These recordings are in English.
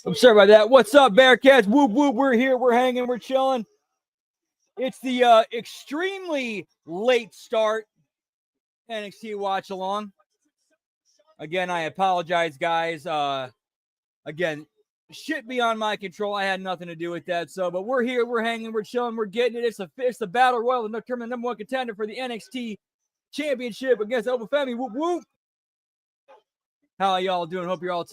I'm sorry about that. What's up, Bearcats? Whoop, whoop. We're here. We're hanging. We're chilling. It's the extremely late start NXT watch along. Again, I apologize, guys. Again, shit beyond my control. I had nothing to do with that. So, but we're here. We're hanging. We're chilling. We're getting it. It's the battle royal to determine the number one contender for the NXT Championship against Open Family. Whoop, whoop. How are y'all doing? Hope you're all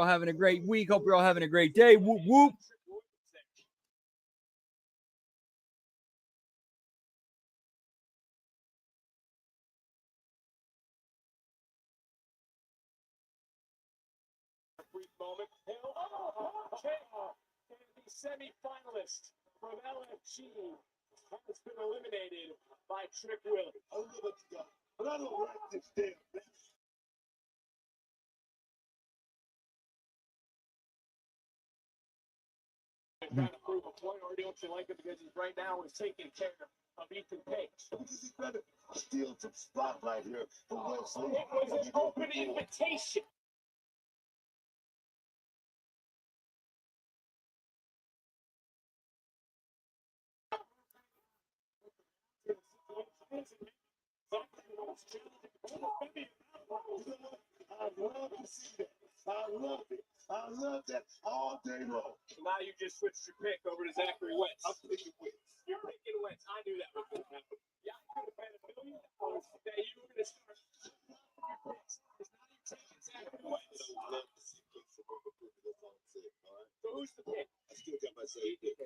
having a great week. Hope you're all having a great day. Whoop, whoop. Moment. And the semi-finalist from LFG has been eliminated by Trick Willie. I don't know what you got, but I don't like this damn match. Trying to prove a point, or don't you like it because he's right now is taking care of Ethan Page? Because he's better steal some spotlight here for Wesley. It was an open invitation. I love to see that. I love it. I love that all day long. Now you just switched your pick over to Zachary Wentz. I'm picking Wentz. You're picking Wentz. I knew that was going to happen. Yeah, I could have had $1 million that you were going to start. It's not you taking Zachary Wentz. I love to see picks from over. That's all I'm saying. All right. So who's the pick? I still got my same pick.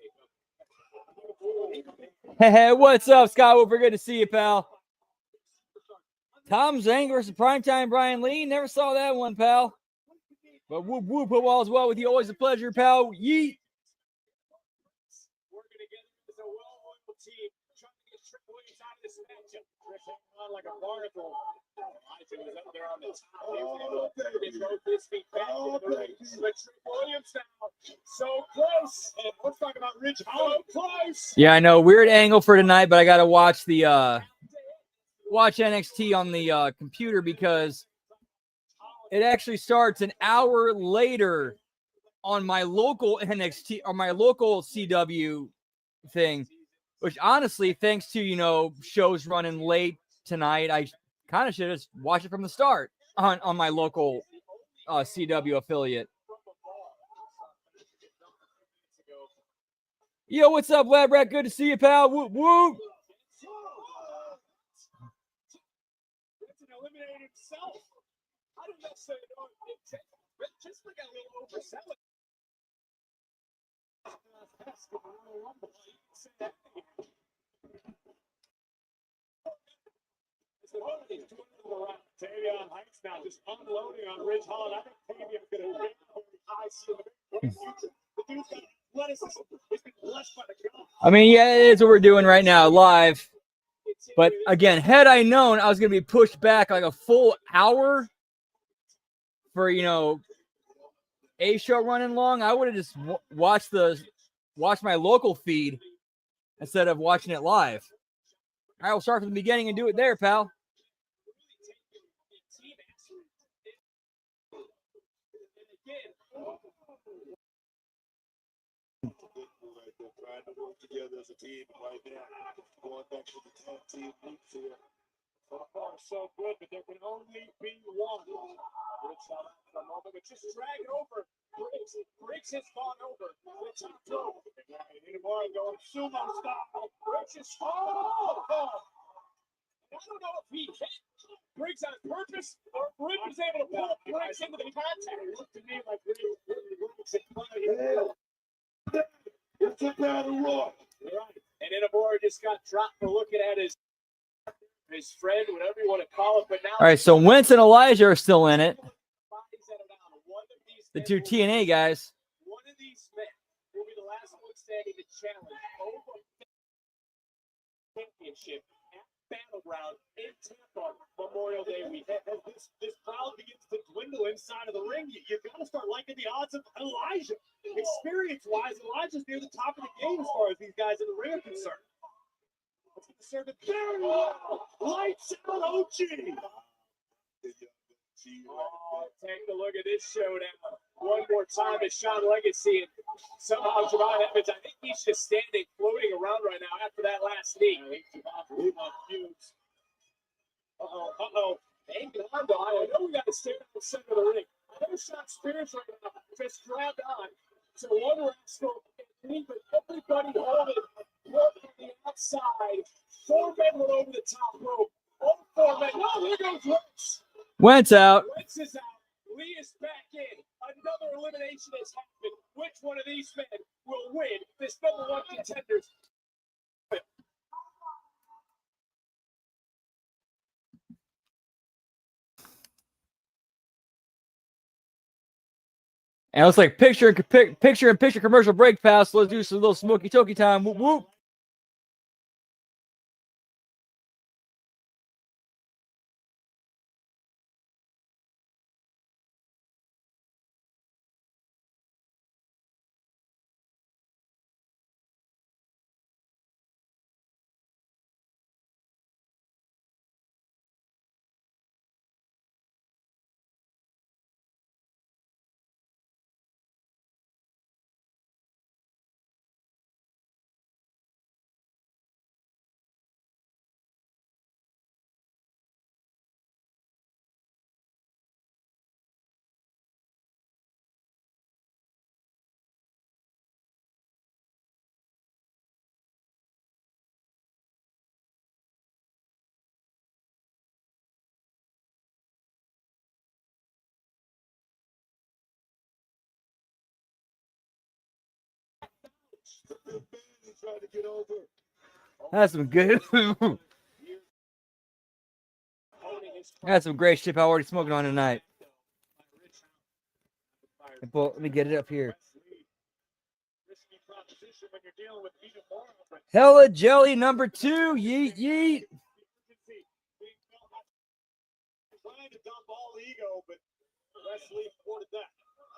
Hey, what's up, Scott? We're good to see you, pal. Tom Zang versus Primetime Brian Lee. Never saw that one, pal. But whoop, whoop, hope all is well with you. Always a pleasure, pal. Yeet. Working together as a well-oiled team, trying to get Trick Williams out of this matchup. Trick hanging on like a barnacle. Elijah was up there on the top. He was able to throw his feet back into the ring. But Trick Williams now, so close. And let's talk about Ridge. So close. Yeah, I know. Weird angle for tonight, but I got to watch the watch NXT on the computer because it actually starts an hour later on my local NXT or my local CW thing, which honestly, thanks to, shows running late tonight, I kind of should have watched it from the start on my local CW affiliate. Yo, what's up, Lab Rat? Good to see you, pal. Whoop, whoop. Eliminated himself. I don't necessarily know if just got a little overselling. Tavion Heights now just unloading on Ridge Hall. I think Tavion's going to get high ceiling in the future. The dude's got athleticism. He's been blessed by the God. I mean, yeah, it is what we're doing right now, live. But again, had I known I was going to be pushed back like a full hour for, a show running long, I would have just watched my local feed instead of watching it live. All right, we'll start from the beginning and do it there, pal. Trying to work together as a team right now. Going back to the tag team roots here. So far, so good, but there can only be one. Rich out for a moment, but just drag it over. Briggs has gone over the top rope. Anymore going sumo style. Briggs is I don't know if he hit Briggs on purpose or Briggs was able to pull Briggs into the contact. It looked to me like Briggs in front of him. It's a battle royal. Right. And Inamura just got dropped for looking at his friend, whatever you want to call it. But now, all right, so Wentz and Elijah are still in it. The two TNA guys. One of these men will be the last one standing to challenge over championship at Battleground in Tampa Memorial Day weekend. As this crowd begins to dwindle inside of the ring, you've got to start liking the odds of Elijah. Experience-wise, Elijah's near the top of the game as far as these guys in the ring are concerned. Let's get the circuit. Very well. Lights out, OG. Oh, take a look at this showdown. one more time as Sean Legacy, and somehow Javon Evans, I think he's just standing, floating around right now after that last knee. I think Javon on fumes. Hang on, though. I know we got to stay at the center of the ring. I know Sean Spears right now just grabbed on to one wrestle and leave everybody holding one on the outside. 4 men went over the top rope. All 4 men. Oh, there goes Wentz. Wentz out. Wentz is out. Lee is back in. Another elimination has happened. Which one of these men will win this #1 contenders? And it looks like picture commercial break pass. Let's do some little smoky toky time. Whoop whoop. That's some good. That's some great shit. I already smoking on tonight. Let me get it up here. Hella jelly number 2. Yeet yeet. Trying to dump all ego, but Wesley thwarted that.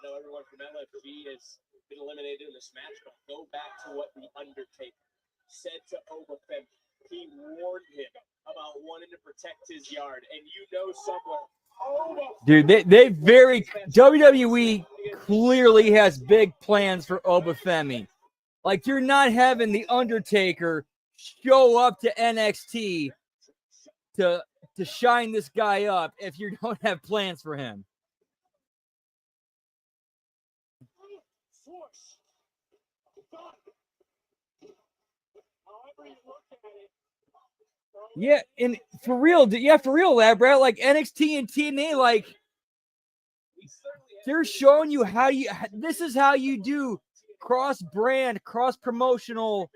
I know everyone from LFG has been eliminated in this match, but go back to what The Undertaker said to Obafemi. He warned him about wanting to protect his yard, and you know somewhere. Dude, they very WWE clearly has big plans for Obafemi. Like, you're not having The Undertaker show up to NXT to shine this guy up if you don't have plans for him. Yeah, and for real, lad, Brad, like NXT and TNA, like, they're showing you this is how you do cross-brand, cross-promotional,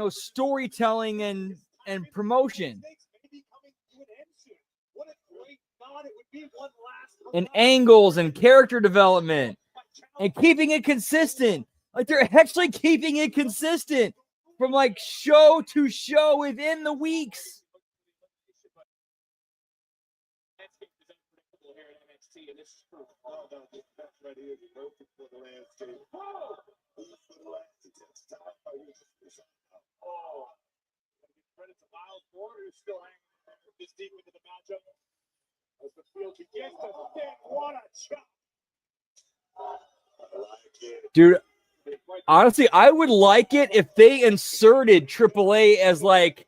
storytelling and promotion. And angles and character development and keeping it consistent. Like, they're actually keeping it consistent from like show to show within the weeks. Dude, honestly, I would like it if they inserted AAA as like,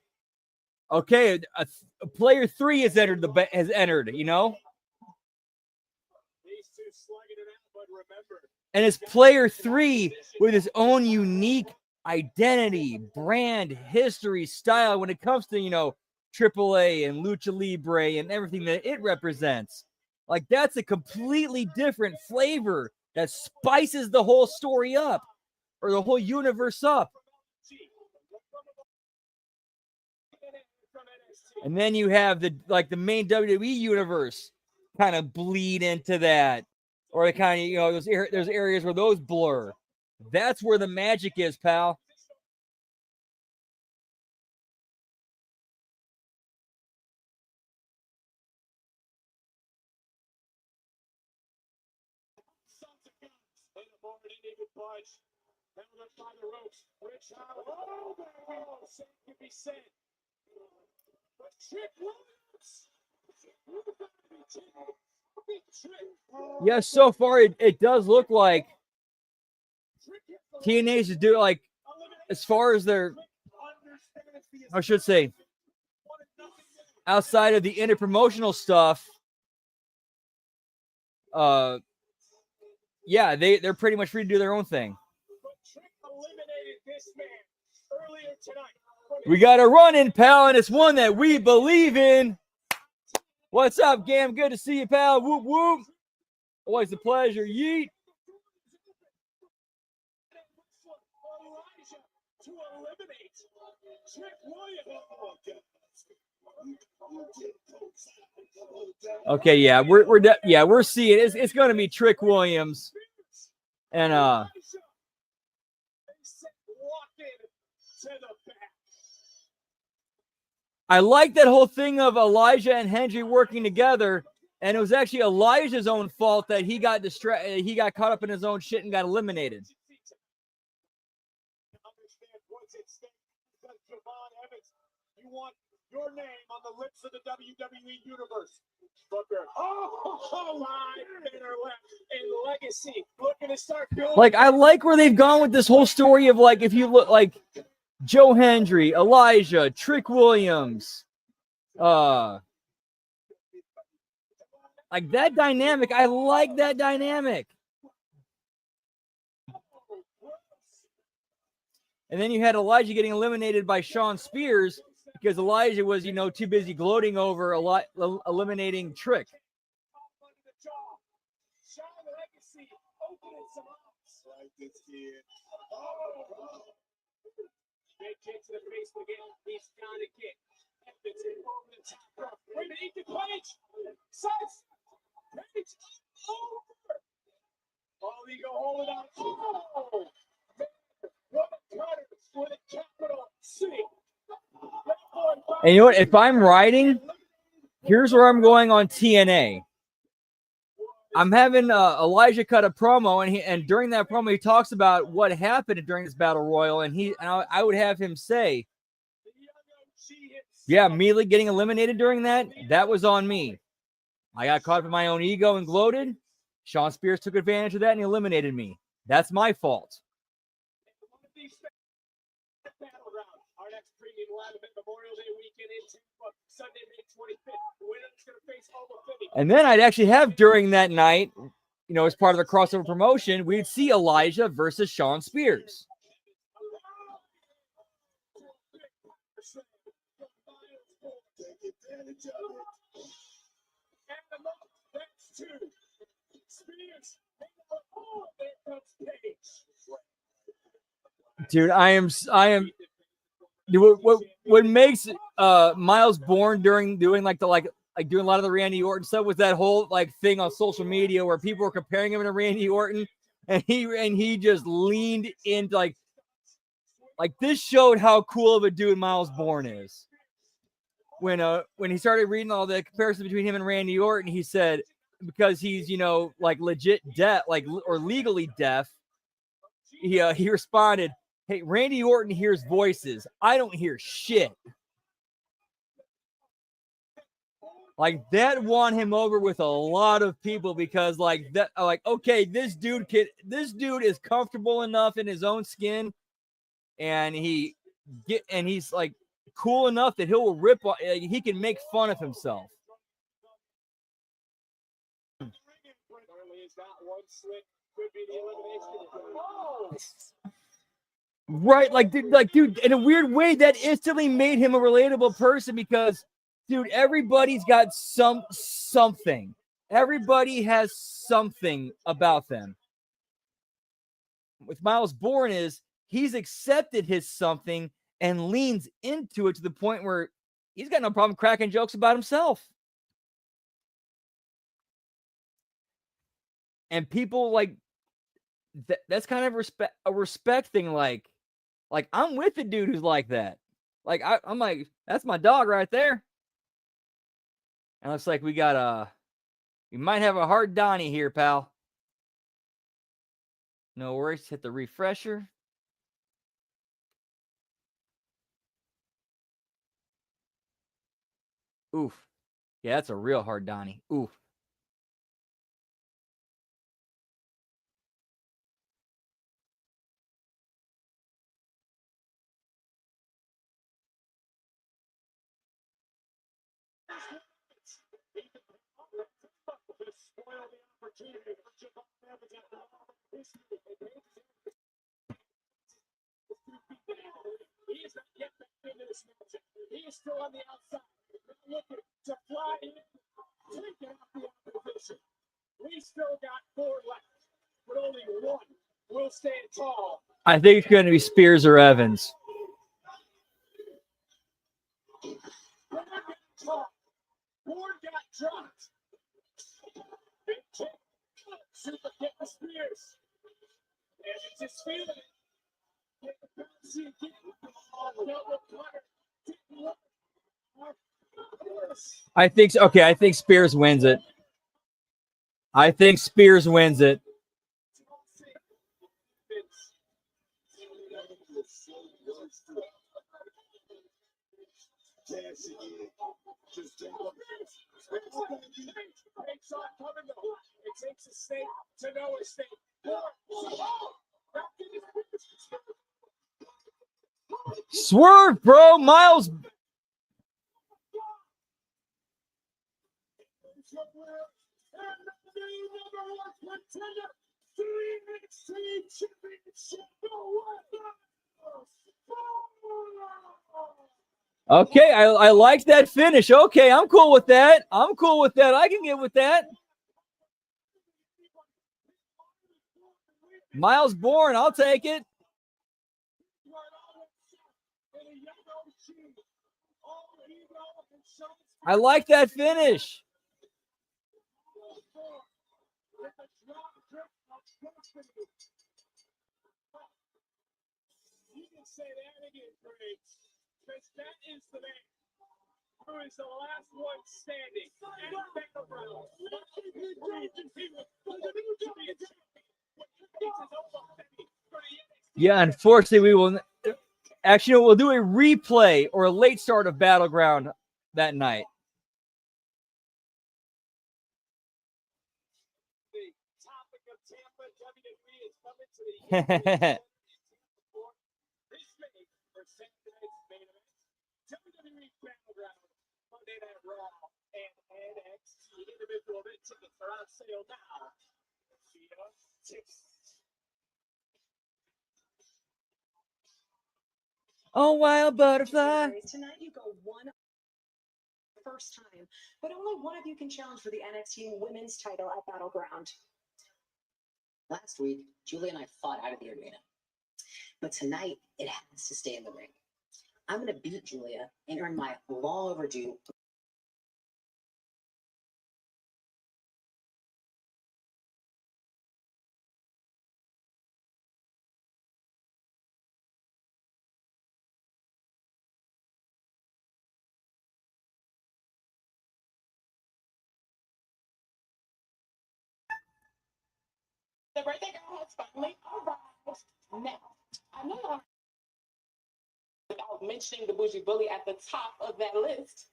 okay, a player 3 has entered, and it's player 3 with his own unique identity, brand, history, style when it comes to, AAA and Lucha Libre and everything that it represents. Like, that's a completely different flavor that spices the whole story up or the whole universe up. And then you have the main WWE universe kind of bleed into that, or it kind of, there's areas where those blur. That's where the magic is, pal. Yes, so far it does look like TNA should do like as far as their, I should say, outside of the interpromotional stuff. Yeah, they're pretty much free to do their own thing. We got a run-in, pal, and it's one that we believe in. What's up, Gam? Good to see you, pal. Whoop, whoop. Always a pleasure. Yeet. Okay, yeah, we're seeing it's going to be Trick Williams, and I like that whole thing of Elijah and Hendry working together, and it was actually Elijah's own fault that he got distracted. He got caught up in his own shit and got eliminated. You want your name on the lips of the WWE universe. Oh, in legacy, looking to start building. Like, I like where they've gone with this whole story of, like, if you look like Joe Hendry, Elijah, Trick Williams, like that dynamic. I like that dynamic. And then you had Elijah getting eliminated by Shawn Spears because Elijah was, too busy gloating over eliminating Trick. And you know what? If I'm writing, here's where I'm going on TNA. I'm having Elijah cut a promo, and during that promo, he talks about what happened during this battle royal, and I would have him say, "Yeah, immediately getting eliminated during that was on me. I got caught up in my own ego and gloated. Shawn Spears took advantage of that and he eliminated me. That's my fault." Our next premium live event Memorial Day weekend into Sunday, May 25th. The winner is going to face over 50. And then I'd actually have during that night, as part of the crossover promotion, we'd see Elijah versus Shawn Spears. Dude, I am. Dude, what makes Miles Bourne doing doing a lot of the Randy Orton stuff was that whole thing on social media where people were comparing him to Randy Orton, and he just leaned into like this showed how cool of a dude Miles Bourne is. When he started reading all the comparisons between him and Randy Orton, he said because he's legit deaf, or legally deaf, he responded, "Hey, Randy Orton hears voices. I don't hear shit." Like that won him over with a lot of people because okay, this dude is comfortable enough in his own skin, and he's cool enough that he can make fun of himself. Right, dude, in a weird way, that instantly made him a relatable person because, dude, everybody's got something. Everybody has something about them. With Miles Bourne he's accepted his something and leans into it to the point where he's got no problem cracking jokes about himself. And people that's kind of a respect thing. Like I'm with the dude who's like that. I'm like, that's my dog right there. And looks like we might have a hard Donnie here, pal. No worries. Hit the refresher. Oof. Yeah, that's a real hard Donnie. Oof. He is not yet back into this matchup. He is still on the outside. Looking to fly in, taking out the opposition. We still got 4 left, but only 1 will stand tall. I think it's going to be Spears or Evans. Ward got dropped. Big kick. Super kick to Spears. And it's just feeling it. Get the bouncy again. Double cutter. I think so. Okay, I think Spears wins it. I think Spears wins it. It takes a state to know a state. Swerve, bro. Miles. Okay, I like that finish. Okay, I'm cool with that. I'm cool with that. I can get with that. Miles Bourne, I'll take it. I like that finish. You can say that again, Craig, because that is the man who is the last one standing at Battleground. Yeah, unfortunately, we will. Actually, we'll do a replay or a late start of Battleground that night. The topic of Tampa WWE is coming to the this May for Saturday night's main event. WWE Battleground, Monday Night Raw, and NXT individual event tickets are on sale now. Via Tickets. Oh, wild butterfly. Tonight you go one first time, but only one of you can challenge for the NXT Women's title at Battleground. Last week, Julie and I fought out of the arena. But tonight, it has to stay in the ring. I'm going to beat Julia and earn my long overdue. The birthday girl has finally arrived. Now, I know I'm without mentioning the bougie bully at the top of that list.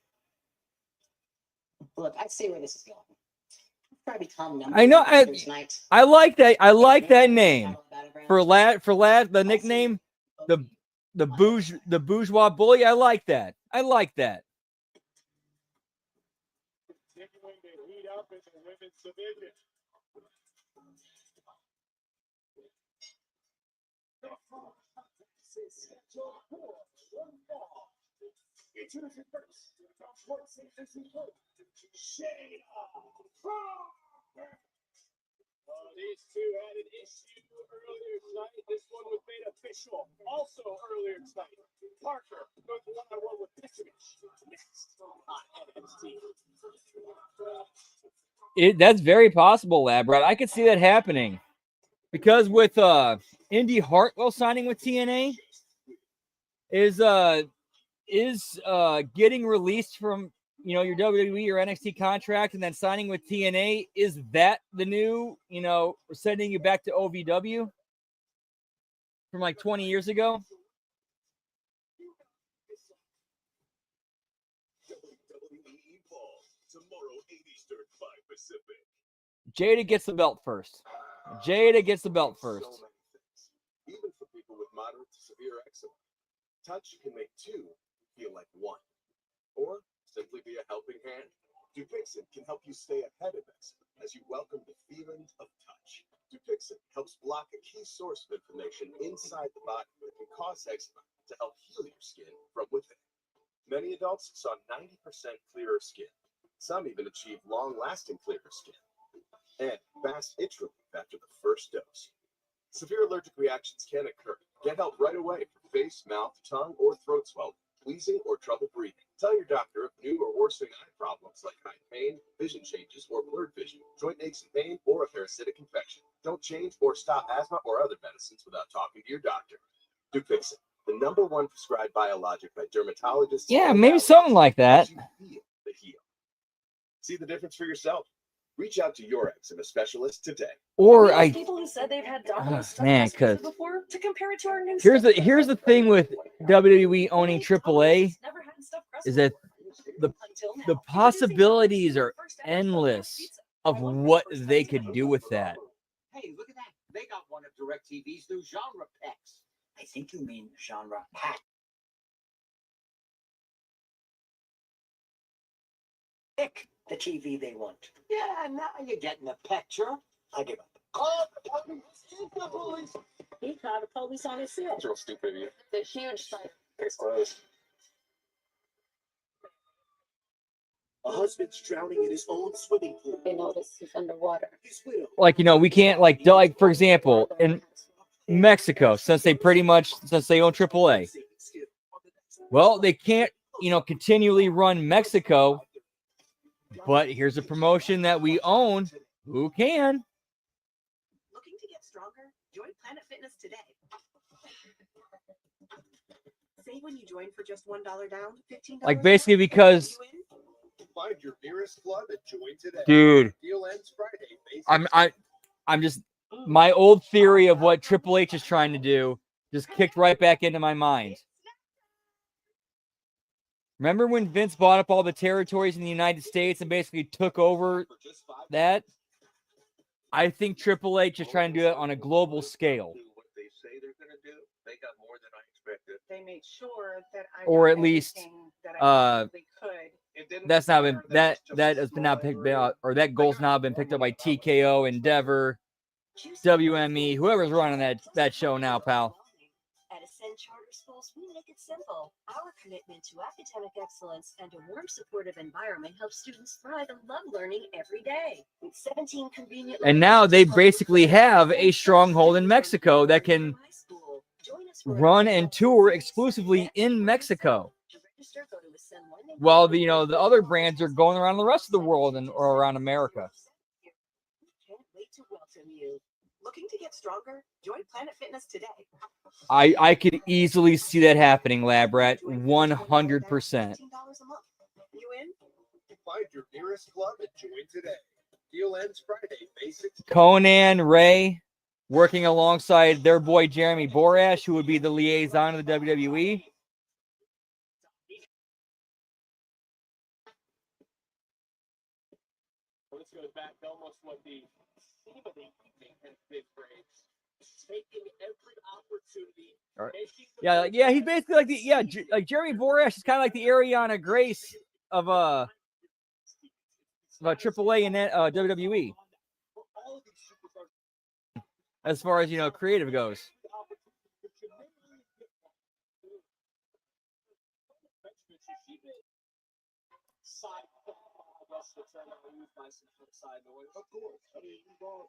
Look, I see where this is going. Probably become number I know. one tonight. I like that. I like that name for lad. The nickname, the bourgeois bully. I like that. I like that. Continuing to heat up in the women's division. Introducing first, from Fort St. Vincent, Shayna. These two had an issue earlier tonight. This one was made official. Also earlier tonight, Parker goes one-on-one with Petrovic. Next on NXT. That's very possible, lad, Brad. I could see that happening because with Indy Hartwell signing with TNA is getting released from your WWE or NXT contract and then signing with TNA. Is that the new sending you back to OVW from like 20 years ago? Jada gets the belt first. Jada gets the belt first. Even for people with moderate to severe eczema, touch can make two feel like one. Or simply be a helping hand. Dupixent can help you stay ahead of eczema as you welcome the feeling key source of information inside the body that can cause eczema to help heal your skin from within. Many adults saw 90% clearer skin. Some even achieved long-lasting clearer skin and fast itch relief after the first dose. Severe allergic reactions can occur. Get help right away for face, mouth, tongue, or throat swelling, wheezing, or trouble breathing. Tell your doctor of new or worsening eye problems like eye pain, vision changes, or blurred vision, joint aches and pain, or a parasitic infection. Don't change or stop asthma or other medicines without talking to your doctor. Dupixent, the #1 prescribed biologic by dermatologists. Yeah, maybe something like that. You feel the heal. See the difference for yourself. Reach out to your eczema specialist today. Or I, people who said they've had Domino's stuffed man, crust pizza because before to compare it to our new here's the thing with WWE owning AAA Never had stuffed crust is that the until now. the possibilities are endless of what they could do with that. Hey, look at that. They got one of DirecTV's new genre packs. I think you mean genre pack. Pick the TV they want. Yeah, now you're getting the picture. I give up. He called the police on himself. It's real stupid of you. The huge site. It's gross. A husband's drowning in his own swimming pool. They notice he's underwater. His widow. Like, you know, we can't like for example, in Mexico, since they own AAA, well, they can't, continually run Mexico. But here's a promotion that we own. Who can? Looking to get stronger? Join Planet Fitness today. Save when you join for just $1 down, $15. Like basically because, Find your nearest club and join today. dude, Deal ends Friday. I'm just my old theory of what Triple H is trying to do just kicked right back into my mind. Remember when Vince bought up all the territories in the United States and basically took over that? I think Triple H is trying to do it on a global scale. What they say they're going to do, they got more than I expected. They made sure that I Or got at least, everything that I possibly could. That's not been that has been now picked up, or that goal's now been picked up by TKO, Endeavor, WME, whoever's running that show now, pal. At Ascend Charter Schools, we make it simple. Our commitment to academic excellence and a warm, supportive environment helps students thrive and love learning every day. With 17 convenient And now they basically have a stronghold in Mexico that can run and tour exclusively in Mexico. While the other brands are going around the rest of the world or around America. Can't wait to welcome you. Looking to get stronger? Join Planet Fitness today. I could easily see that happening, Lab Rat, 100%. $15 a month. You in? Find your nearest club and join today. Deal ends Friday. Basics. Conan, Ray, working alongside their boy Jeremy Borash, who would be the liaison of the WWE. This goes back to almost what the theme of the evening has been for Ace. Taking every opportunity. Yeah, he's basically like Jeremy Borash is kind of like the Ariana Grace of AAA and WWE. As far as creative goes. Of course. I mean, you don't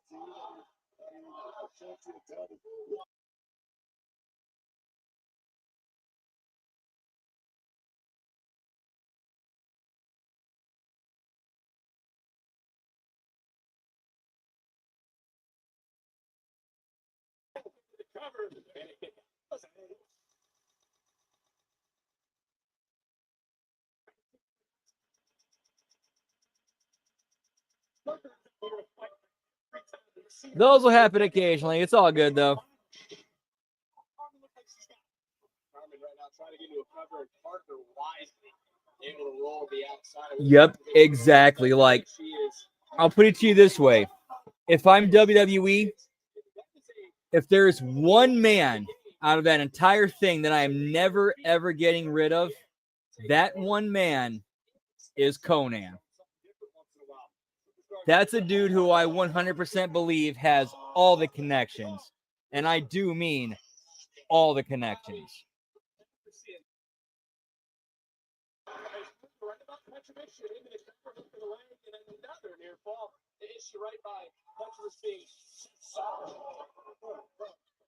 see Those will happen occasionally. It's all good though. Yep, exactly. Like, I'll put it to you this way. If I'm WWE, if there's one man out of that entire thing that I am never, ever getting rid of, that one man is Conan. That's a dude who I 100% believe has all the connections. And I do mean all the connections.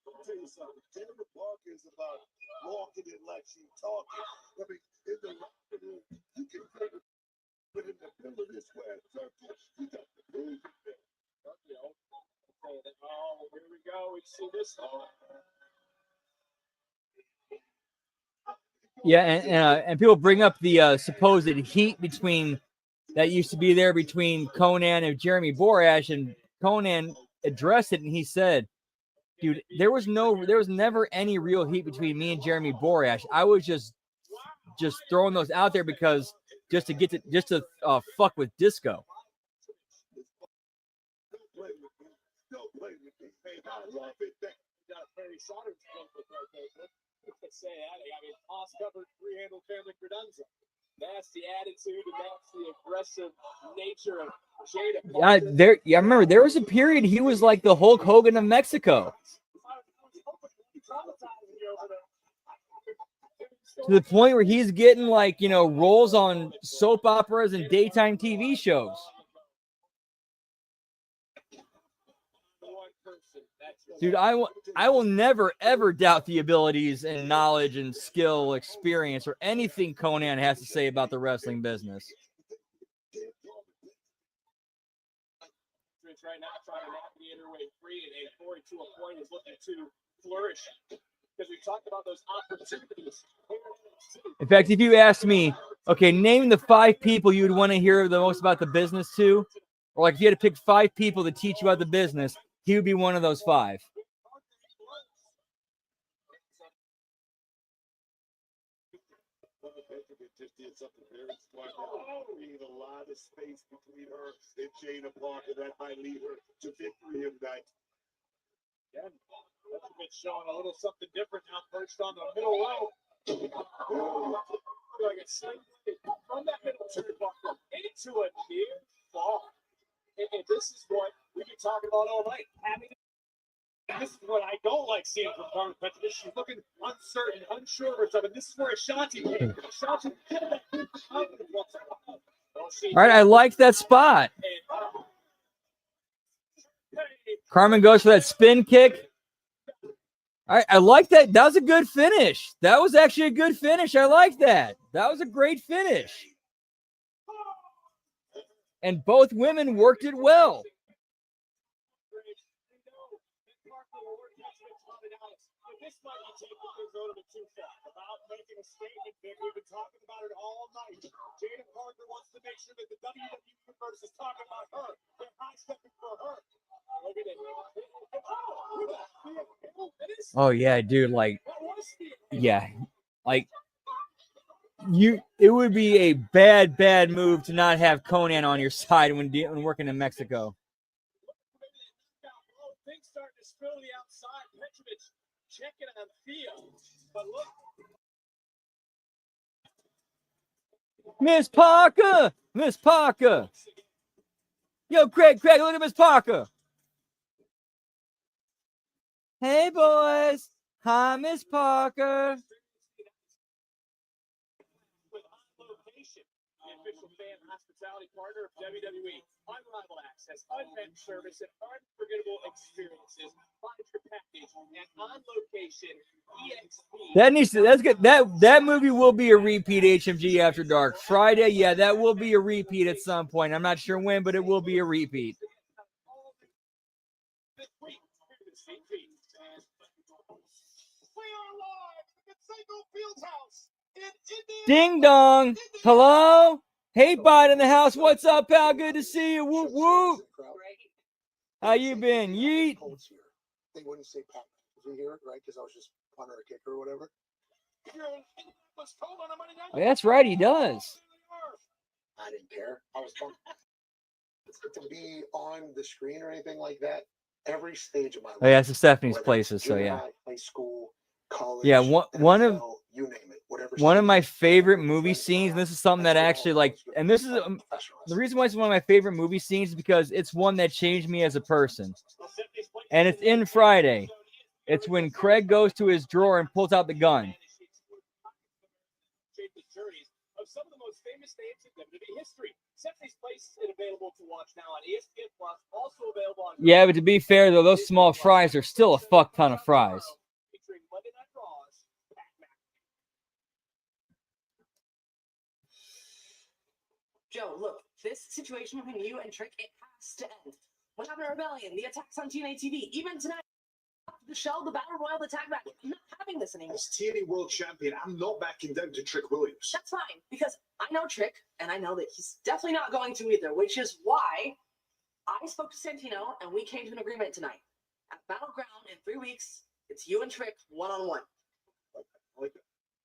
I'll tell you something. Jennifer Parker is about walking it like she's talking. I mean, in the locker room, you can take it, but in the middle of this square circle, you got the music there. Oh, here we go. We see this. Yeah, and people bring up the supposed heat between that used to be there between Conan and Jeremy Borash, and Conan addressed it, and he said, "Dude, there was never any real heat between me and Jeremy Borash. I was just throwing those out there because just to fuck with disco." Don't play with me, man. I love it. Got a very solid say that. I mean, Haas covered three-handle family credenza. That's the attitude and that's the aggressive nature of Jada. I remember there was a period he was like the Hulk Hogan of Mexico. To the point where he's getting like, roles on soap operas and daytime TV shows. Dude, I will never, ever doubt the abilities and knowledge and skill, experience, or anything Conan has to say about the wrestling business. Right now, trying to navigate her way free, and Corey, to a point, is looking to flourish. Because we talked about those opportunities. In fact, if you asked me, okay, name the 5 people you would want to hear the most about the business to, or like if you had to pick 5 people to teach you about the business, he would be one of those 5. Just did something very smart, creating a lot of space between her and Jada Parker that might lead her to victory tonight. Again, that's showing a little something different now, perched on the middle row. Like a sling from that middle turnbuckle into a near fall. And this is what we've been talking about all night. This is what I don't like seeing from Carmen Petrovich. She's looking uncertain, unsure of herself, and this is where Ashanti came. Ashanti. All right, I like that spot. Carmen goes for that spin kick. All right, I like that. That was a good finish. That was actually a good finish. I like that. That was a great finish. And both women worked it well. This might be taking things a little bit too far. About making a statement, Vic. We've been talking about it all night. Jada Parker wants to make sure that the WWE Universe is talking about her. They're high-stepping for her. Look at it. Oh, yeah, dude. Like, yeah. Like, it would be a bad move to not have Conan on your side when working in Mexico. Things starting to spill to the outside. Petrovich checking on Theo. But look. Miss Parker! Miss Parker! Yo, Craig, look at Miss Parker. Hey, boys. Hi, Miss Parker. With On Location, the official fan hospitality partner of WWE. Unrivaled access, unmatched service, and unforgettable experiences. Find your package at On Location EXP. That's good. That movie will be a repeat. HMG After Dark Friday. Yeah, that will be a repeat at some point. I'm not sure when, but it will be a repeat. Ding dong. Hello. Hey, Bud in the house. What's up, pal? Good to see you. Whoop whoop. How you been? Yeet. They wouldn't say Pat. Did you hear it, right? Because I was just punter or kicker or whatever. Oh, that's right. He does. I didn't care. I was pumped to be on the screen or anything like that. Every stage of my life. Oh, yeah, it's Stephanie's places. So yeah. High school, college. Yeah, one of you name it. Whatever. One of my favorite movie scenes, and this is something that actually like, and this is the reason why it's one of my favorite movie scenes is because it's one that changed me as a person. And it's in Friday. It's when Craig goes to his drawer and pulls out the gun. Of some of the most famous names in WWE history. Stephanie's Place is available to watch now on ESPN Plus, also available on. Yeah, but to be fair though, those small fries are still a fuck ton of fries. Featuring Monday Night Raw's Pat McAfee. Joe, look, this situation between you and Trick, it has to end. What happened to Rebellion, the attacks on TNA TV, even tonight, the Shell, the Battle Royal, the Tag Match. I'm not having this anymore. As TNA World Champion, I'm not backing down to Trick Williams. That's fine, because I know Trick, and I know that he's definitely not going to either, which is why I spoke to Santino, and we came to an agreement tonight. At Battleground in 3 weeks, it's you and Trick one-on-one.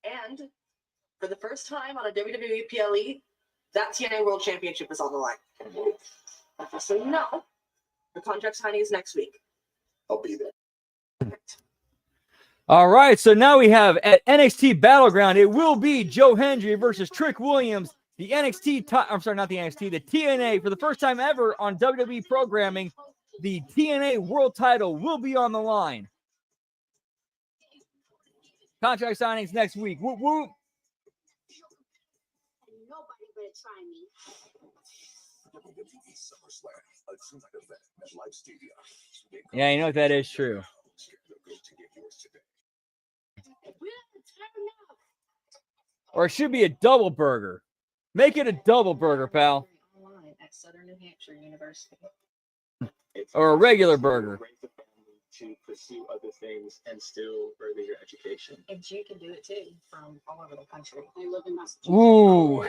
And for the first time on a WWE PLE, that TNA World Championship is on the line. Just so you know, the contract signing is next week. I'll be there. All right, so now we have at NXT Battleground, it will be Joe Hendry versus Trick Williams. The I'm sorry, not the NXT, the TNA, for the first time ever on WWE programming, the TNA World Title will be on the line. Contract signings next week. Whoop, whoop. Nobody better try me. Yeah, you know what, that is true. Or it should be a double burger. Make it a double burger, pal. Online at Southern New Hampshire University. Or a regular burger. To pursue other things and still further your education. And you can do it too from all over the country. I live in Massachusetts. Ooh,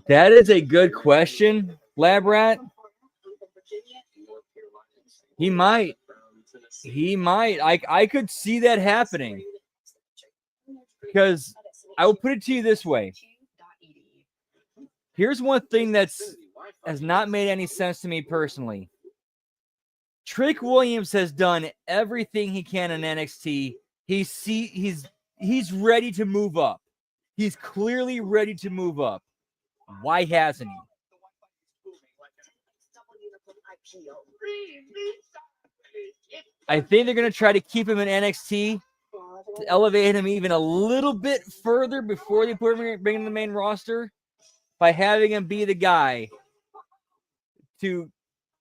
that is a good question, Lab Rat. He might. I could see that happening. Because I will put it to you this way. Here's one thing has not made any sense to me personally. Trick Williams has done everything he can in NXT. He's ready to move up. He's clearly ready to move up. Why hasn't he? I think they're going to try to keep him in NXT to elevate him even a little bit further before they bring him to the main roster by having him be the guy to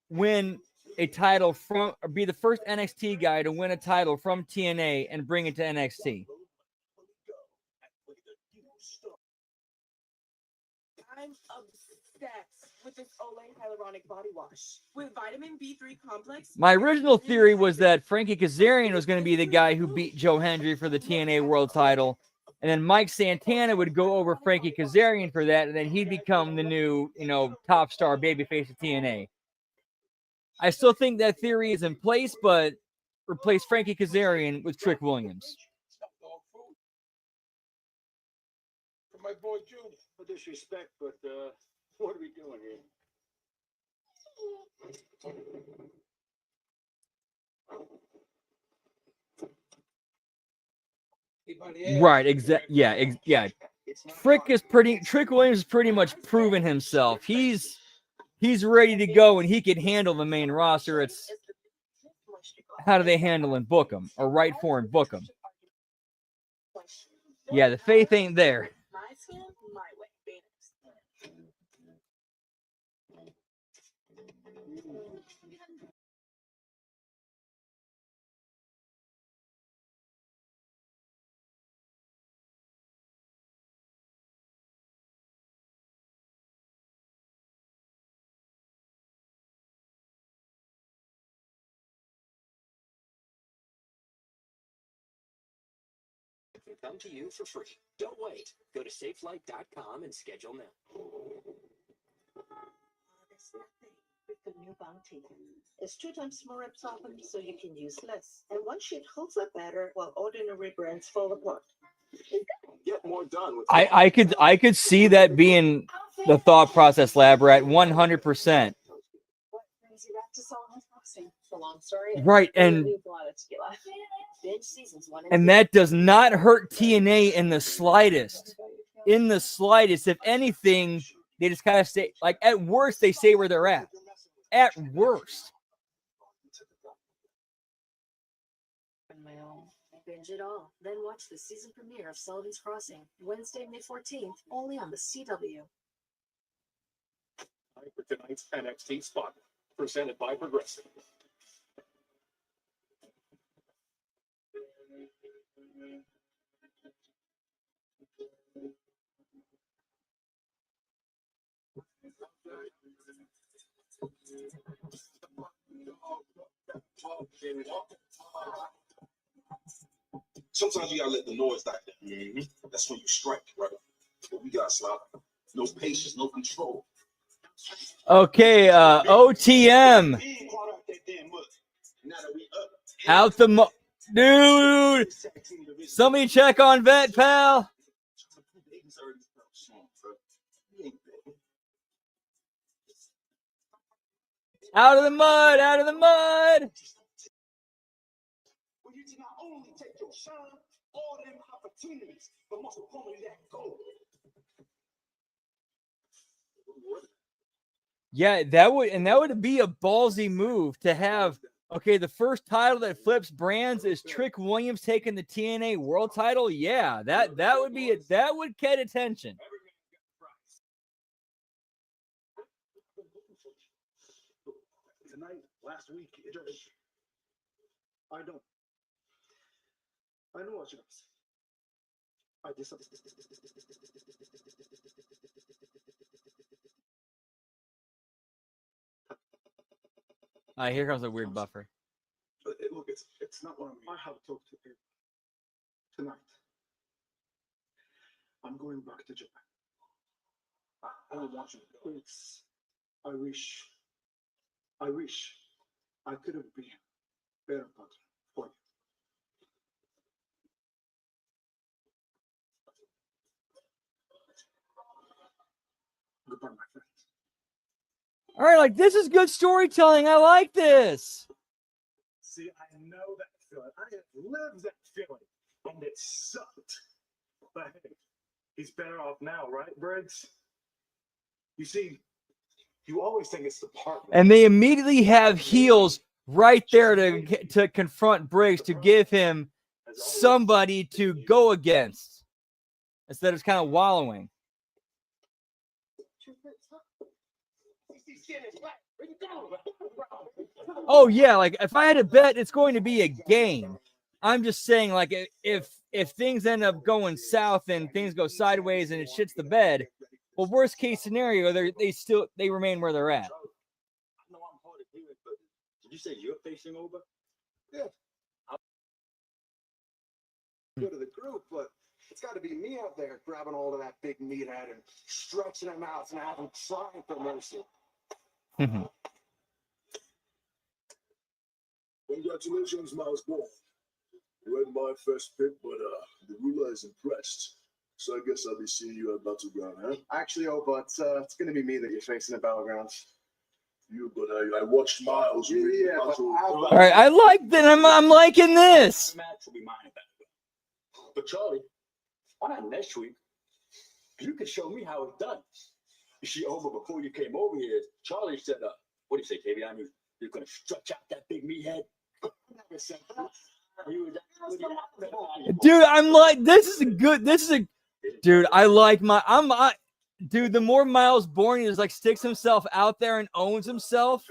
win a title or be the first NXT guy to win a title from TNA and bring it to NXT. I'm obsessed with this Olay hyaluronic body wash with vitamin B3 complex. My original theory was that Frankie Kazarian was going to be the guy who beat Joe Hendry for the TNA World Title, and then Mike Santana would go over Frankie Kazarian for that, and then he'd become the new, top star babyface of TNA. I still think that theory is in place, but replace Frankie Kazarian with Trick Williams. For my boy Junior. No disrespect, but what are we doing here? Right, exactly. Yeah. Trick Williams has pretty much proven himself. He's ready to go and he can handle the main roster. It's how do they handle and book him or write for and book him? Yeah, the faith ain't there. My skin, my way. Can come to you for free. Don't wait. Go to safelight.com and schedule now. That's the thing with the new Bounty. It's 2 times more absorbent, so you can use less. And one sheet holds up better while ordinary brands fall apart. Get more done with I could see that being the thought process, Lab Rat, 100%. What brings you back to Salt Lake Boxing? It's a long story. Right, and It needs a lot of tequila. Binge seasons 1 and 2. that does not hurt TNA in the slightest. In the slightest. If anything, they just kind of stay, like, at worst, they stay where they're at. At worst. on my own. Binge it all, then watch the season premiere of Sullivan's Crossing, Wednesday, May 14th, only on the CW. For tonight's NXT spot, presented by Progressive. Sometimes you gotta let the noise die down. That's when you strike, right? But we got Slop. No patience, no control. Okay, OTM Being caught out that damn mud. Now that we up. out the dude. Somebody check on Vet Pal. Out of the mud, out of the mud. We need to not only take your shine, all them opportunities, but most importantly, that goal. Yeah, that would be a ballsy move to have. Okay, the first title that flips brands is Trick Williams taking the TNA World Title. Yeah, that would be it. That would get attention. Tonight, last week, I know what you guys. I did something. Here comes a weird buffer. Look, it's not what I mean. I have talked to him tonight. I'm going back to Japan. I don't want you to go. I wish I could have been better partner for you. Goodbye, my friend. All right, like this is good storytelling. I like this. See, I know that feeling. I have lived that feeling, and it sucked. But hey, he's better off now, right, Briggs? You see, you always think it's the partner. And they immediately have heels right there to confront Briggs, to give him somebody to go against instead of kind of wallowing. Oh yeah, like if I had to bet, it's going to be a game. I'm just saying, like if things end up going south and things go sideways and it shits the bed, well, worst case scenario, they remain where they're at. I know I'm hard to deal with, but did you say you're facing over? Yeah. Go to the group, but it's got to be me out there grabbing hold of that big meathead and stretching him out and having trying for mercy. Congratulations, Miles Ball. You weren't my first pick, but the ruler is impressed. So I guess I'll be seeing you at Battleground, huh? Actually, but it's going to be me that you're facing at Battlegrounds. You, but I watched Miles. Yeah, All right, I like that. I'm liking this. Match will be mine at that. But Charlie, why not next week? You can show me how it's done. You see, over before you came over here, Charlie said, "What do you say, Tavion? You're gonna stretch out that big meathead." Dude, I'm like, dude, I like dude, the more Miles Bourne is like sticks himself out there and owns himself,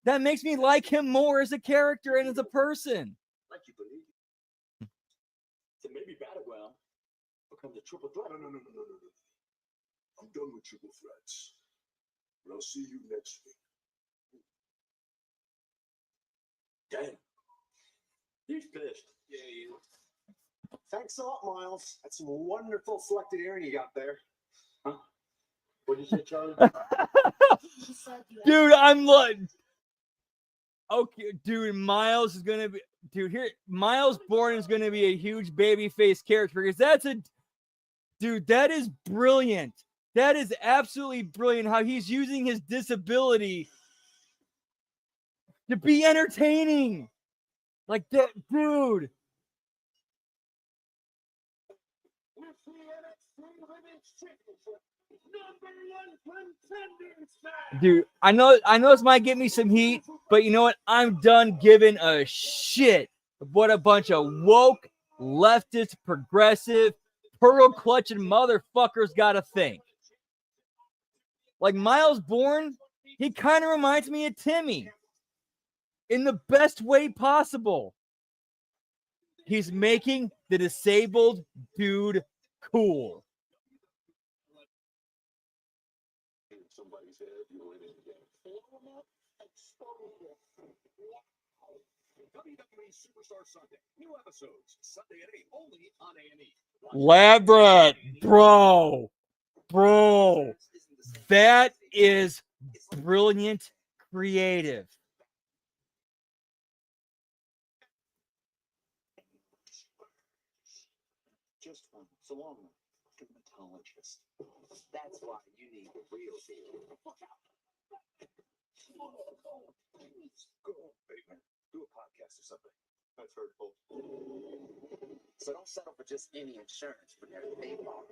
that makes me like him more as a character and as a person. Like you believe. So maybe Battleground becomes a triple threat. No. I'm done with triple threats. But I'll see you next week. Damn. He's pissed. Yeah, he is. Thanks a lot, Miles. That's some wonderful selected airing you got there. Huh? What did you say, Charlie? Dude, I'm like, okay, dude, Miles is gonna be, Miles Bourne is gonna be a huge babyface character because that is brilliant. That is absolutely brilliant how he's using his disability to be entertaining. Like that, dude. Dude, I know this might get me some heat, but you know what? I'm done giving a shit what a bunch of woke, leftist, progressive, pearl clutching motherfuckers gotta think. Like Miles Bourne, he kind of reminds me of Timmy in the best way possible. He's making the disabled dude cool. Somebody's head, you went in again. WWE Superstar Sunday. New episodes Sunday at 8 only on A&E. Labyrinth, bro. That is brilliant creative. Just one. So long, dermatologist. That's why you need the real deal. Go, baby. Do a podcast or something. That's hurtful. So don't settle for just any insurance when you're a baseball.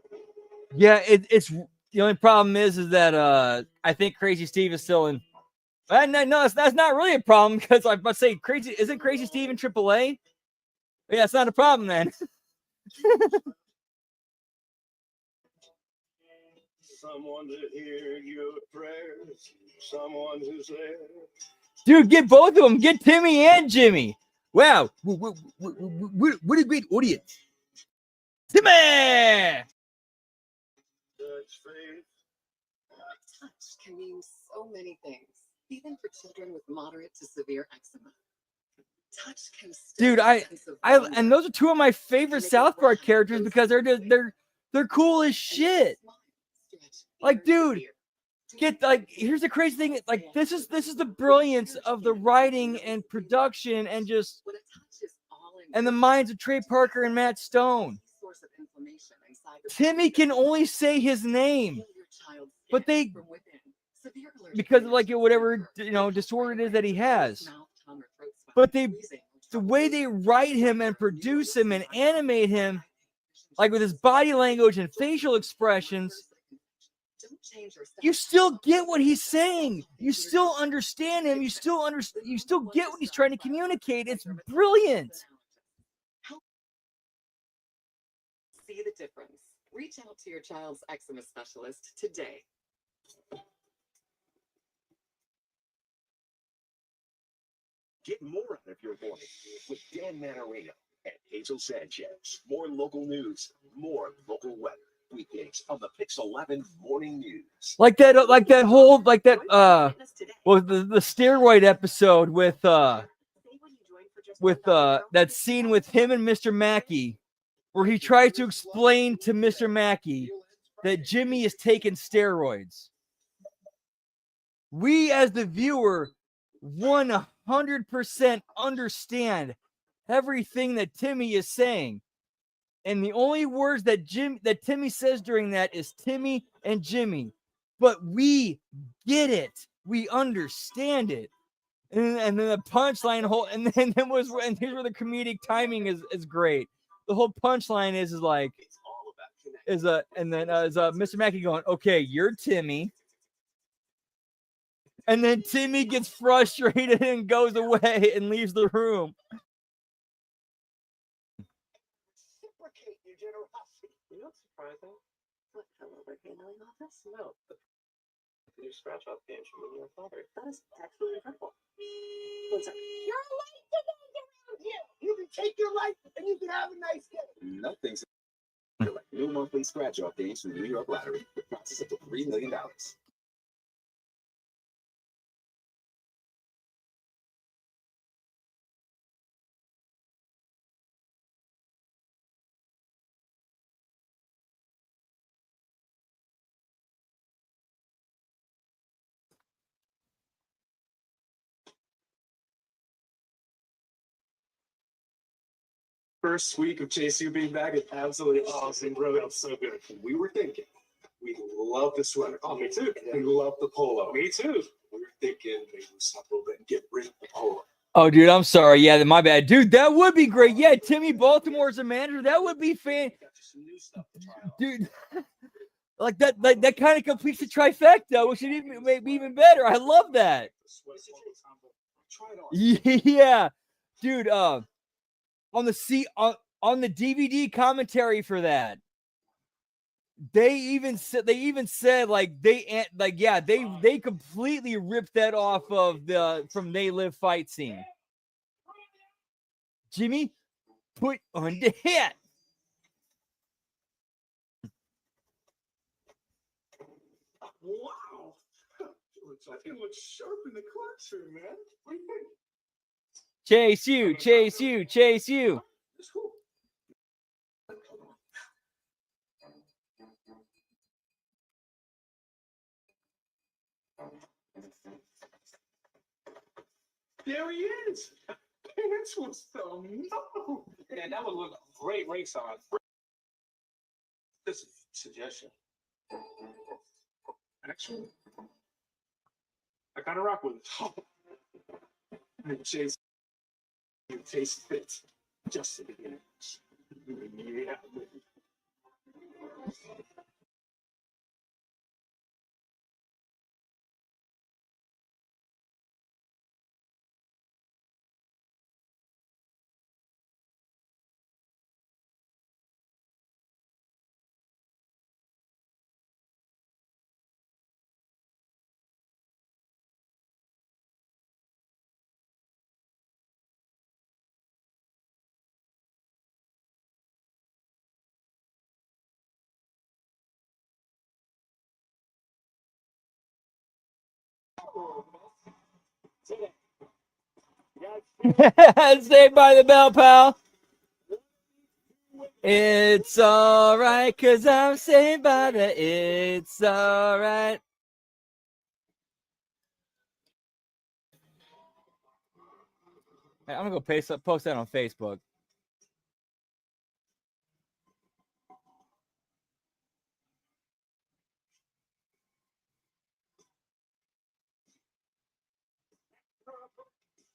Yeah, it's the only problem is that I think Crazy Steve is still in. No, that's not really a problem because I must say isn't Crazy Steve in AAA? Yeah, it's not a problem then. Someone to hear your prayers. Someone who's there. Dude, get both of them. Get Timmy and Jimmy. Wow. What a great audience. Timmy! Touch can mean so many things, even for children with moderate to severe eczema. Touch can Dude, and those are two of my favorite South Park characters because they're cool as shit. Like, dude, here's the crazy thing. Like, this is the brilliance of the writing and production and just and the minds of Trey Parker and Matt Stone. Timmy can only say his name, but because of whatever disorder it is that he has. But the way they write him and produce him and animate him, like with his body language and facial expressions, you still get what he's saying. You still understand him. You still get what he's trying to communicate. It's brilliant. See the difference. Reach out to your child's eczema specialist today. Get more out of your morning with Dan Manarino and Hazel Sanchez. More local news, more local weather. Weekdays on the Pix 11 Morning News. Well, the steroid episode with that scene with him and Mr. Mackey, where he tries to explain to Mr. Mackey that Jimmy is taking steroids. We as the viewer 100% understand everything that Timmy is saying. And the only words that Timmy says during that is Timmy and Jimmy. But we get it. We understand it. And then the punchline and here's where the comedic timing is great. The whole punchline is Mr. Mackey going, okay, you're Timmy. And then Timmy gets frustrated and goes away and leaves the room. You know what's surprising? What, how we're handling all this? No. The new scratch off games from your father. That is actually incredible. One second. You're a life around here. You can take your life and you can have a nice day. Nothing's like new monthly scratch off games from the New York Lottery with prizes up to $3 million. First week of Chase being back is absolutely awesome, bro. It's so good. We were thinking we love the sweater. Oh, me too. We love the polo. Me too. We were thinking maybe we stop a little bit and get rid of the polo. Oh, dude, I'm sorry. Yeah, my bad. Dude, that would be great. Yeah, Timmy Baltimore as a manager. That would be dude. Like that kind of completes the trifecta, which would be even better. I love that. Yeah, dude. on the DVD commentary for that. They even said like they completely ripped that off of the from They Live fight scene. Jimmy, put on the hat. Wow. It looks sharp in the classroom, man. What do you think? Chase you, chase you, chase you. It's cool. There he is. Pants was so no. Yeah, that would look great race on. This is a suggestion. Actually, I kind of rock with it. And Chase, you taste fit just the beginning. Yeah. Saved by the Bell, pal. It's all right, 'cause I'm saved by the. It's all right. I'm gonna go post that on Facebook.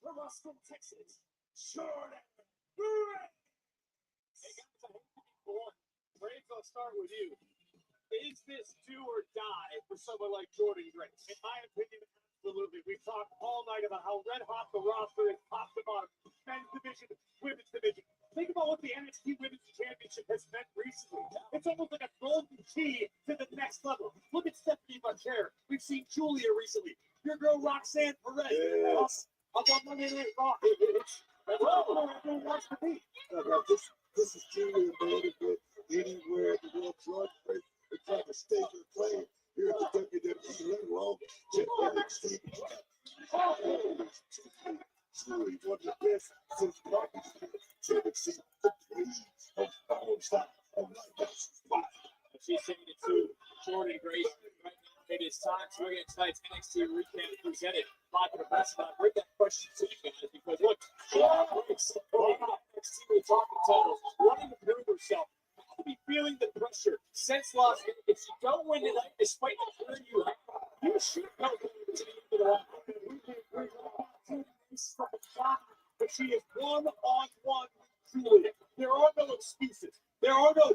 From Austin, Texas. Sure. Hey guys, I hate to be blunt. Braves, I'll start with you. Is this do or die for someone like Jordan Grace? In my opinion, absolutely. We've talked all night about how red hot the roster is, top to bottom, men's division, women's division. Think about what the NXT Women's Championship has meant recently. It's almost like a golden key to the next level. Look at Stephanie Butcher. We've seen Julia recently. Your girl Roxanne Perez. Yes. Up on Monday Night Raw. That's all everyone wants to be. This is Julia, man. Anywhere in the world, Jordan Grace is trying to stake her claim here at the WWE, let alone to NXT. Truly one of the best since Tennessee. The please of all stop. She's saying it to Jordan Grace. Right now, it is time to get tonight's NXT recap presented by the best. I bring that question to you guys because look, Jordan Grace, NXT with talking titles, wanting to prove herself, to be feeling the pressure since Las Vegas. If you don't win tonight, despite the career you have, you should go to the end of the round. We can agree on from the top, but she is one-on-one with Julia. There are no excuses. There are no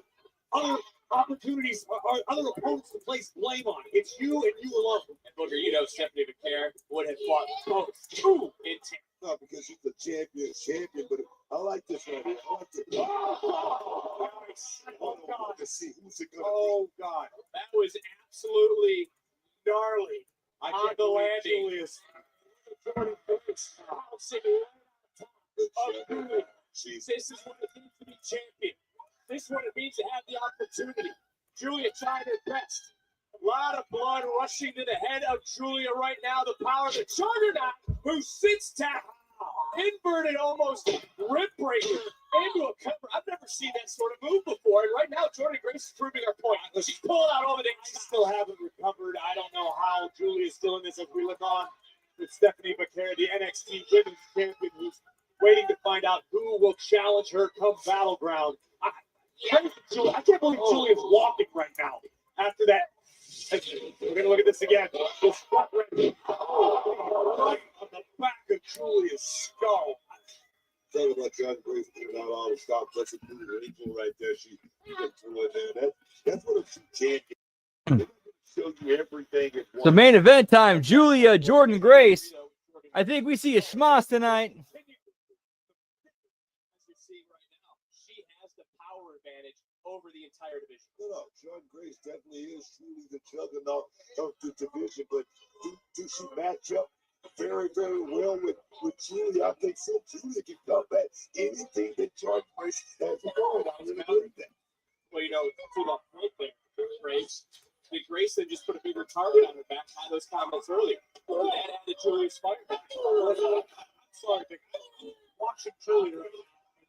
other opportunities or other opponents to place blame on. It's you and you alone. And Booker, you know Stephanie McCare would have fought both two in 10. No, because she's the champion, but I like this right here. I like this. Oh, nice. Oh, God. Let's see who's it gonna Oh, God. That was absolutely gnarly. I On can't the believe landing. Julius. Jordan Grace bouncing around the top. She's This is what it means to be champion. This is what it means to have the opportunity. Julia tried her best. A lot of blood rushing to the head of Julia right now. The power of the juggernaut who sits down. Inverted almost rib breaker into a cover. I've never seen that sort of move before. And right now, Jordan Grace is proving her point. She's pulling out all the days. I still haven't recovered. I don't know how Julia's still in this. If we look on with Stephanie McCare, the NXT Women's Champion, who's waiting to find out who will challenge her come Battleground. I can't believe Julia's walking right now after that. We're going to look at this again. The spot right there. Right on the back of Julia's skull. Talking about John Grace putting out all the stops. That's a good ankle right there. She threw it there. That's what a true champion. Show you everything at once. The main event time, Julia, Jordan Grace. I think we see a schmoss tonight. over the entire division. No, Jordan Grace definitely is truly the juggernaut of the division, but do she match up very, very well with Julia? I think so. Julia can come back anything that Jordan Grace has going. I really believe that. Well, to that point there, Grace. Did Grace then just put a bigger target on her back? I had those comments earlier. That added Julia's fire back. I'm sorry, but watching Julia,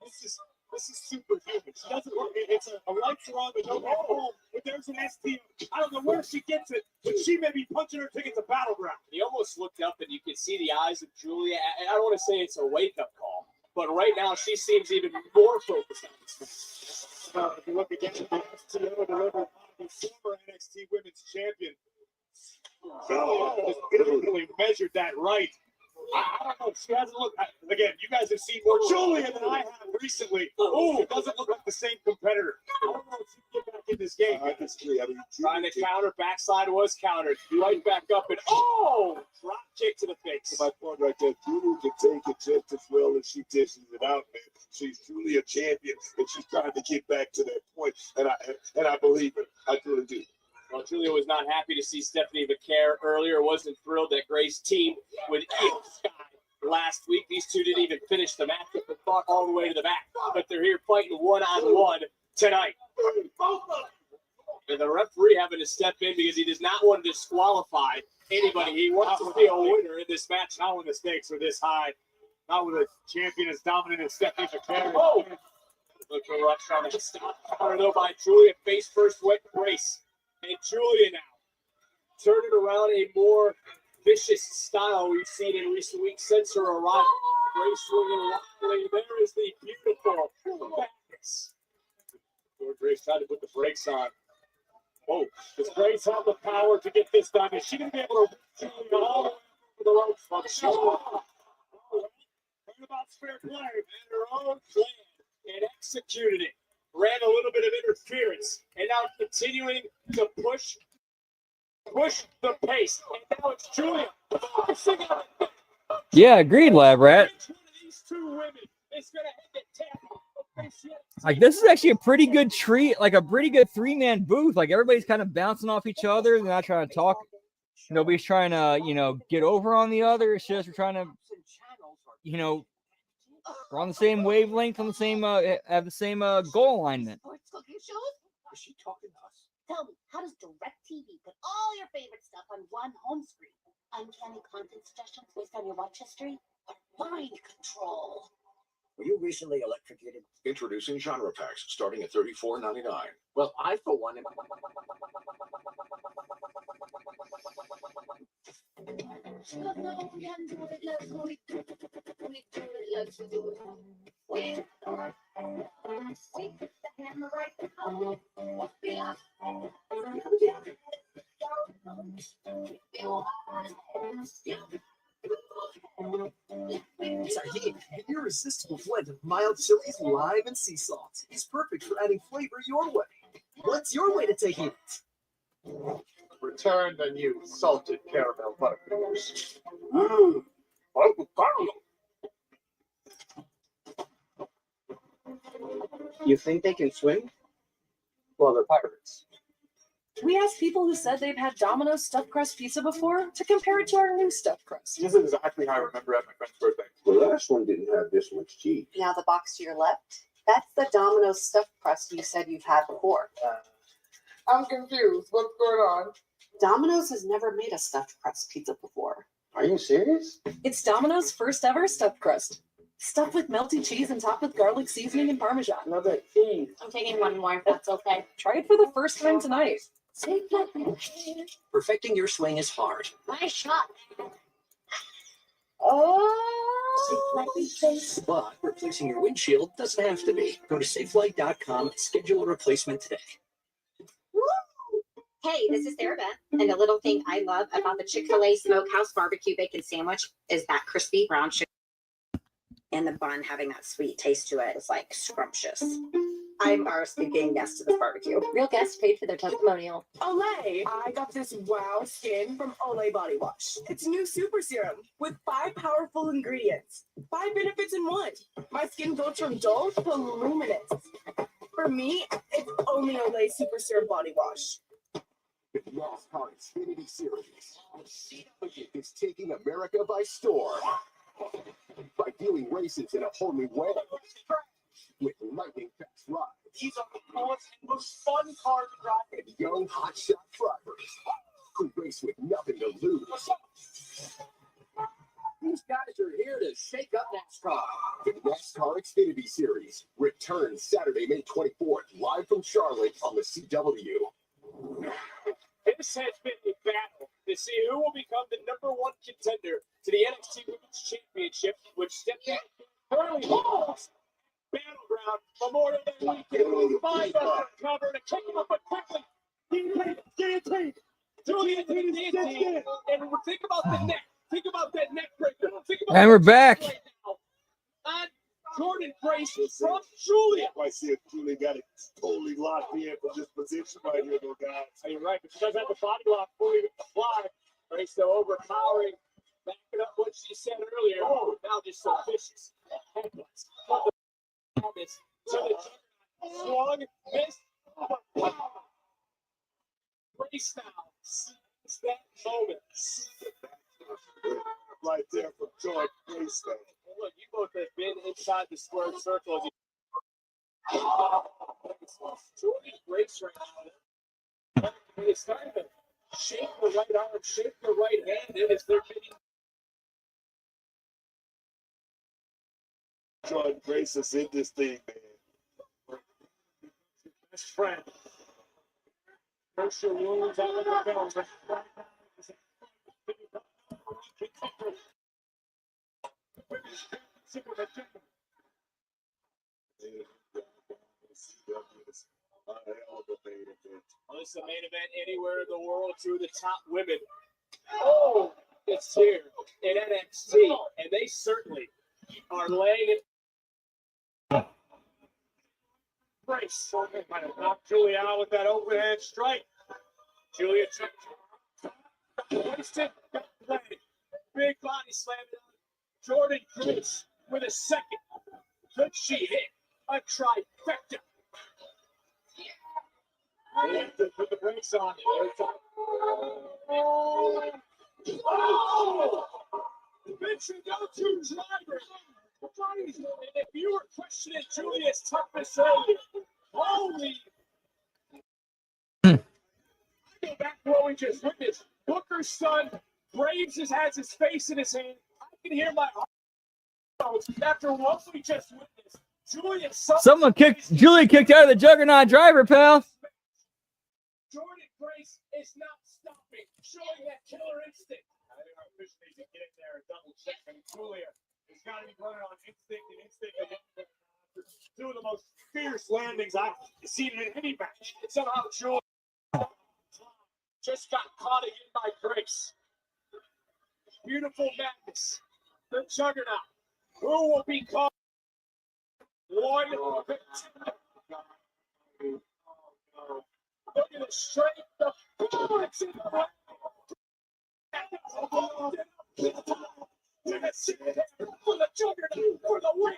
this is superhuman. She doesn't work. It's a lights are on, but no home. But there's an ST. I don't know where she gets it, but she may be punching her ticket to Battleground. He almost looked up and you could see the eyes of Julia. And I don't want to say it's a wake-up call, but right now she seems even more focused on this match. If you look again, STO delivered the former NXT Women's Champion. Julia just literally measured that right. I don't know. She hasn't looked. Again, you guys have seen more Julia than I have recently. Oh, it doesn't look like the same competitor. I don't know if she can get back in this game. I disagree. I mean, Trying to counter, backslide was countered. Right back up and drop kick to the face. My point right there, Julia can take it just as well as she dishes it out, man. She's truly a champion, and she's trying to get back to that point, and I believe it. I truly do. Well, Julia was not happy to see Stephanie McCare earlier. Wasn't thrilled that Grace teamed with Io Sky last week. These two didn't even finish the matchup and fought all the way to the back. But they're here fighting one-on-one tonight. And the referee having to step in because he does not want to disqualify anybody. He wants to be a winner in this match. Not when the stakes are this high. Not with a champion as dominant as Stephanie McCare. Oh! Look for Rush trying to stop. Counter though by Julia. Face first with Grace. And Julia now turning around a more vicious style we've seen in recent weeks since her arrival. Grace swinging wildly. There is the beautiful Bacchus. Grace tried to put the brakes on. Oh, does Grace have the power to get this done? Is she going to be able to reach Julia all the way over the ropes? Heard about fair play and her own plan and executed it. Ran a little bit of interference, and now continuing to push the pace. And now it's Julia. Yeah, agreed, Lab Rat. Which one of these two women is going to hit the tap? Like, this is actually a pretty good treat, like a pretty good three-man booth. Like, everybody's kind of bouncing off each other. They're not trying to talk. Nobody's trying to, get over on the other. It's just we're trying to, we're on the same wavelength, on the same, have the same goal alignment. Sports cooking shows? Is she talking to us? Tell me, how does DirecTV put all your favorite stuff on one home screen? Uncanny content suggestions based on your watch history? Or mind control? Were you recently electrocuted? Introducing genre packs starting at $34.99. Well, I, for one, am... Tahini, an irresistible blend of mild chilies, lime, and sea salt. It's perfect for adding flavor your way. What's your way to tahini? Return the new salted caramel butterfingers. You think they can swim? Well, they're pirates. We asked people who said they've had Domino's stuffed crust pizza before to compare it to our new stuffed crust. This is exactly how I remember at my friend's birthday. The last one didn't have this much cheese. Now the box to your left, that's the Domino's stuffed crust you said you've had before. I'm confused. What's going on? Domino's has never made a stuffed crust pizza before. Are you serious? It's Domino's first ever stuffed crust. Stuffed with melty cheese and topped with garlic seasoning and Parmesan. Love that cheese. I'm taking one more if that's okay. Try it for the first time tonight. Perfecting your swing is hard. Nice shot. But replacing your windshield doesn't have to be. Go to safelight.com and schedule a replacement today. Hey, this is Sarah Beth, and the little thing I love about the Chick-fil-A Smokehouse Barbecue Bacon Sandwich is that crispy brown sugar and the bun having that sweet taste to it. It's like scrumptious. I'm speaking yes to this barbecue. Real guests paid for their testimonial. Olay! I got this wow skin from Olay Body Wash. It's new super serum with 5 powerful ingredients. 5 benefits in one. My skin goes from dull to luminous. For me, it's only Olay Super Serum Body Wash. The NASCAR Xfinity Series. CW is taking America by storm by viewing races in a whole new way with lightning fast rides. These are the coolest and most fun cars to drive. And young hotshot drivers who race with nothing to lose. These guys are here to shake up NASCAR. The NASCAR Xfinity Series returns Saturday, May 24th, live from Charlotte on the CW. This has been a battle to see who will become the #1 contender to the NXT Women's Championship, which stepped in early holds. Battleground Memorial Day weekend. 5 us covered and kick him up, but quickly. Guillotine. Julia guillotine. And think about the neck. Think about that neck breaker. Think about And we're back. Right now. On Jordan Grace from Julia. I see if Julia got it totally locked in from this position right here, though, guys. You're right, but she doesn't have the body lock fully applied. Grace though overpowering, backing up what she said earlier. Oh, now just so vicious. Headless. Swung, missed. Grace now sees that moment. Right there from Jordan Grace. Look, you both have been inside the square circle. Jordan Grace right now. It's starting to shake the right arm, shake the right hand. It is their bidding. Jordan Grace is in this thing, man. Best friend. Pressure wounds out of the velvet. Well, this is the main event anywhere in the world. Two of the top women. Oh, it's here in NXT, and they certainly are laying it. Grace might have knocked Julia out with that overhand strike. Julia wasted, got played. Big body slam. Jordan Grace with a second. Could she hit a trifecta? They have to put the brakes on. Oh! Venture go-to driver. And if you were questioning Julia's toughness earlier, holy. I go back to what we just witnessed. Booker's son, Braves has his face in his hand. I can hear my heart after what we just witnessed. Julia kicked out of the Juggernaut driver, pal. Jordan Grace is not stopping, showing that killer instinct. I think our fish needs to get in there and double check. And Julia has got to be running on instinct and instinct. Two of the most fierce landings I've seen in any match. And somehow Julia just got caught again by Grace. Beautiful madness. The Juggernaut. Who will be called? One. Look at the strength. The bullets in the right. For the Juggernaut. For the win.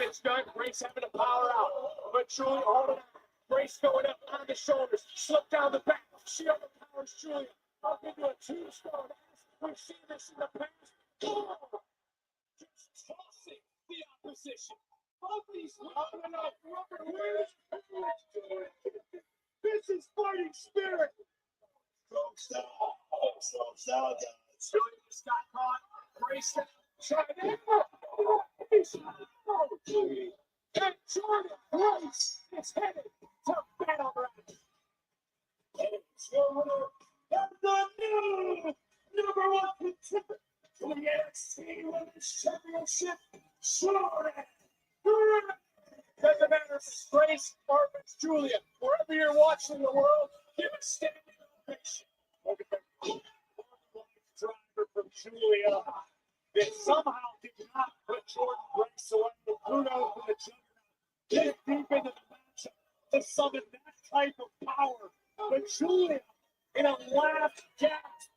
It's done. Grace having to power out. But truly, all of that. Grace going up on the shoulders. Slip down the back. She overpowers Julia. Up into a two-star match. We've seen this in the past. Oh! Just tossing the opposition. Both these rubber wheels. This is fighting spirit. Strong style, guys. Julia just got caught. Grace tried it. And Jordan Grace is headed to Battleground. And Jordan and the new #1 contender for the NXT Women's Championship, Jordan Grace. Doesn't matter if it's Grace or if it's Julia. Wherever you're watching the world, give a standing ovation. Look at that driver from Julia that somehow did not put Jordan Grace away. The kudos for the juggernaut. Get deep into the matchup to summon that type of power. But Julia, in a last gasp,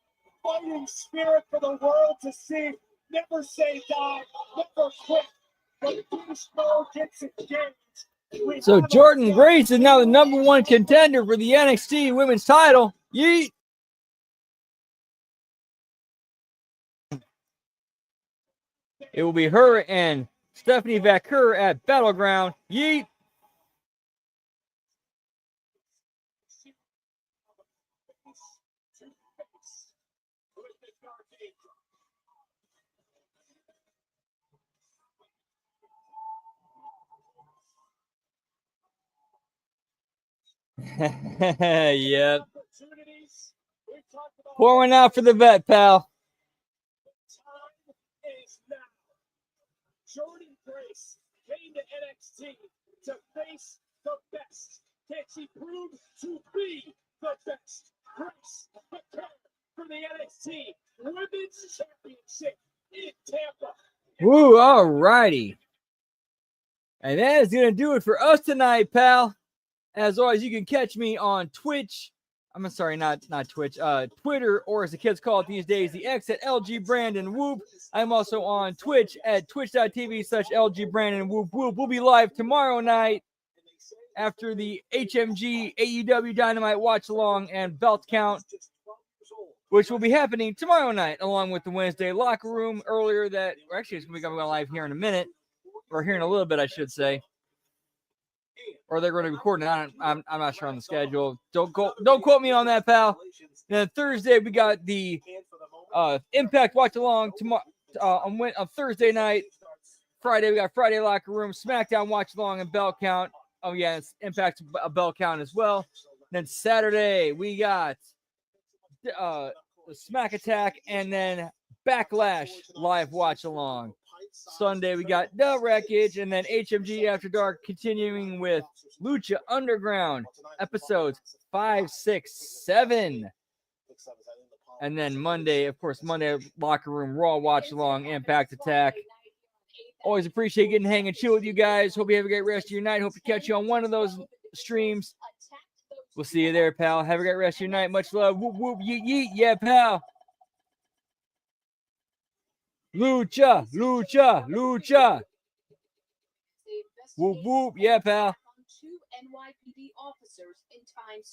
fighting spirit for the world to see. Never say die, never quit. But Bruce Mo gets engaged. So Jordan Grace is now the #1 contender for the NXT Women's title. Yeet. It will be her and Stephanie Vaquer at Battleground. Yeet. Yep. Pour one out for the vet, pal. Time is now. Jordan Grace came to NXT to face the best. Can she prove to be the best? Grace prepare for the NXT Women's Championship in Tampa. Woo, all righty. And that is going to do it for us tonight, pal. As always, you can catch me on Twitch. I'm sorry, not Twitch, Twitter, or as the kids call it these days, the X at LG Brandon Whoop. I'm also on Twitch at twitch.tv/LG Brandon Whoop Whoop. We'll be live tomorrow night after the HMG AEW Dynamite Watch Along and Belt Count, which will be happening tomorrow night, along with the Wednesday Locker Room. Earlier that, or actually, it's going to be going live here in a minute, or here in a little bit, I should say. Or they're going to record it. I'm not sure on the schedule. Don't quote me on that, pal. Then Thursday we got the Impact Watch Along tomorrow on Thursday night. Friday we got Friday Locker Room, SmackDown Watch Along, and Bell Count. Oh yeah, it's Impact Bell Count as well. Then Saturday we got the Smack Attack, and then Backlash Live Watch Along. Sunday we got The Wreckage, and then HMG After Dark, continuing with Lucha Underground episodes 5, 6, 7. And then Monday, of course, Monday Locker Room Raw Watch Along, Impact Attack. Always appreciate getting to hang and chill with you guys. Hope you have a great rest of your night. Hope to catch you on one of those streams. We'll see you there, pal. Have a great rest of your night. Much love. Whoop, whoop, yeet, yeet. Yeah, pal. Lucha, lucha, lucha. Whoop, whoop. Yeah, pal. 2 NYPD officers in Times